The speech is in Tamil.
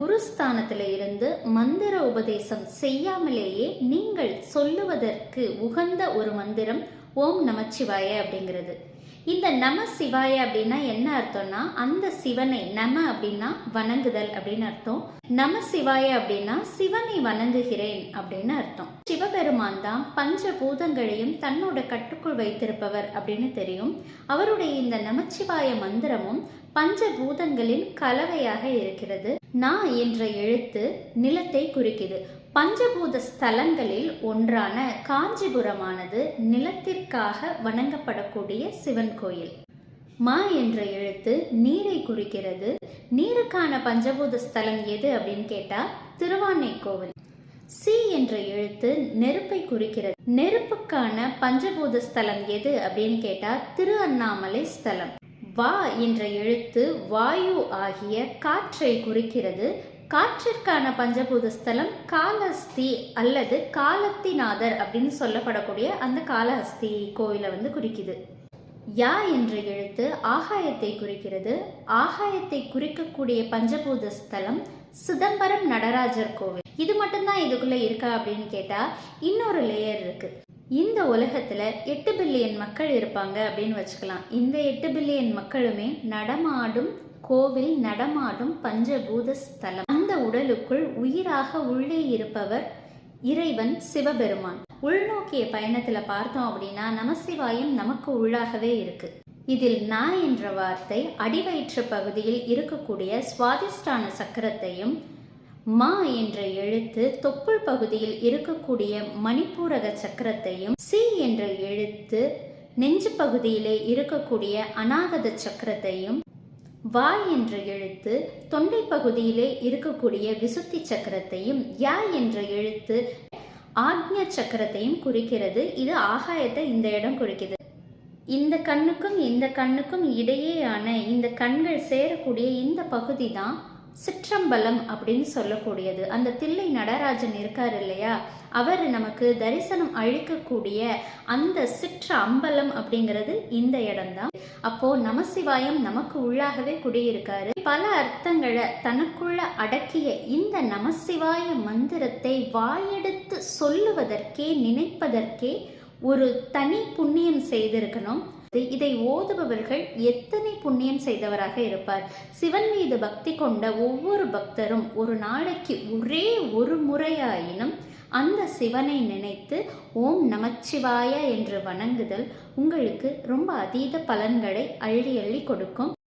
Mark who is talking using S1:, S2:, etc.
S1: குருஸ்தானத்துல இருந்து மந்திர உபதேசம் செய்யாமலேயே நீங்கள் சொல்லுவதற்கு உகந்த ஒரு மந்திரம் ஓம் நமச்சிவாய அப்படிங்கிறது. இந்த நம சிவாய அப்படின்னா என்ன அர்த்தம்னா, அந்த சிவனை, நம அப்படின்னா வணங்குதல் அப்படின்னு அர்த்தம், நம சிவாய அப்படின்னா சிவனை வணங்குகிறேன் அப்படின்னு அர்த்தம். சிவபெருமான் தான் பஞ்சபூதங்களையும் தன்னோட கட்டுக்குள் வைத்திருப்பவர் அப்படின்னு தெரியும். அவருடைய இந்த நமச்சிவாய மந்திரமும் பஞ்சபூதங்களின் கலவையாக இருக்கிறது. நா என்ற எழுத்து நிலத்தை குறிக்குது. பஞ்சபூத ஸ்தலங்களில் ஒன்றான காஞ்சிபுரமானது நிலத்திற்காக வணங்கப்படக்கூடிய சிவன் கோயில். மா என்ற எழுத்து நீரை குறிக்கிறது. நீருக்கான பஞ்சபூத ஸ்தலம் எது அப்படின்னு கேட்டா திருவானைக்கோவில். சி என்ற எழுத்து நெருப்பை குறிக்கிறது. நெருப்புக்கான பஞ்சபூத ஸ்தலம் எது அப்படின்னு கேட்டா திரு அண்ணாமலை ஸ்தலம். வா என்ற எழுத்து வாயு ஆகிய காற்றை குறிக்கிறது. காற்றிற்கான பஞ்சபூத ஸ்தலம் காலஹஸ்தி அல்லது காலத்திநாதர் அப்படின்னு சொல்லப்படக்கூடிய அந்த காலஹஸ்தி கோயிலை குறிக்குது. யா என்ற எழுத்து ஆகாயத்தை குறிக்கிறது. ஆகாயத்தை குறிக்கக்கூடிய பஞ்சபூத ஸ்தலம் சிதம்பரம் நடராஜர் கோவில். இது மட்டும்தான் இதுக்குள்ள இருக்கா அப்படின்னு கேட்டா இன்னொரு லேயர் இருக்கு. இந்த உலகத்துல 8 பில்லியன் மக்கள் இருப்பாங்க அப்படின்னு வச்சுக்கலாம். இந்த 8 பில்லியன் மக்களுமே நடமாடும் கோவில், நடமாடும் பஞ்சபூத ஸ்தலம். அந்த உடலுக்குள் உயிராக உள்ளே இருப்பவர் இறைவன் சிவபெருமான். உள்நோக்கிய பயணத்துல பார்த்தோம் அப்படின்னா நமசிவாயம் நமக்கு உள்ளாகவே இருக்கு. இதில் நா என்ற வார்த்தை அடிவயிற்று பகுதியில் இருக்கக்கூடிய சுவாதிஷ்டான சக்கரத்தையும், மா என்ற எழுத்து தொப்புள் பகுதியில் இருக்கக்கூடிய மணிப்பூரக சக்கரத்தையும், சி என்ற எழுத்து நெஞ்சு பகுதியிலே இருக்கக்கூடிய அநாகத சக்கரத்தையும், வா என்ற எழுத்து தொண்டை பகுதியிலே இருக்கக்கூடிய விசுத்தி சக்கரத்தையும், யா என்ற எழுத்து ஆக்ஞ சக்கரத்தையும் குறிக்கிறது. இது ஆகாயத்தை இந்த இடம் குறிக்கிறது. இந்த கண்ணுக்கும் இந்த கண்ணுக்கும் இடையேயான இந்த கண்கள் சேரக்கூடிய இந்த பகுதி தான் சிற்றம்பலம் அப்படின்னு சொல்லக்கூடியது. அந்த தில்லை நடராஜன் இருக்காரு இல்லையா, அவர் நமக்கு தரிசனம் அளிக்கக்கூடிய அந்த சிற்ற அம்பலம் அப்படிங்கிறது இந்த இடம்தான். அப்போ நமசிவாயம் நமக்கு உள்ளாகவே குடியிருக்காரு. பல அர்த்தங்களை தனக்குள்ள அடக்கிய இந்த நமசிவாய மந்திரத்தை வாயெடுத்து சொல்லுவதற்கே, நினைப்பதற்கே ஒரு தனி புண்ணியம் செய்திருக்கணும். இதை ஓதுபவர்கள் எத்தனை புண்ணியம் செய்தவராக இருப்பார். சிவன் மீது பக்தி கொண்ட ஒவ்வொரு பக்தரும் ஒரு நாளைக்கு ஒரே ஒரு முறையாயினும் அந்த சிவனை நினைத்து ஓம் நமச்சிவாய என்று வணங்குதல் உங்களுக்கு ரொம்ப அதீத பலன்களை அள்ளி அள்ளி கொடுக்கும்.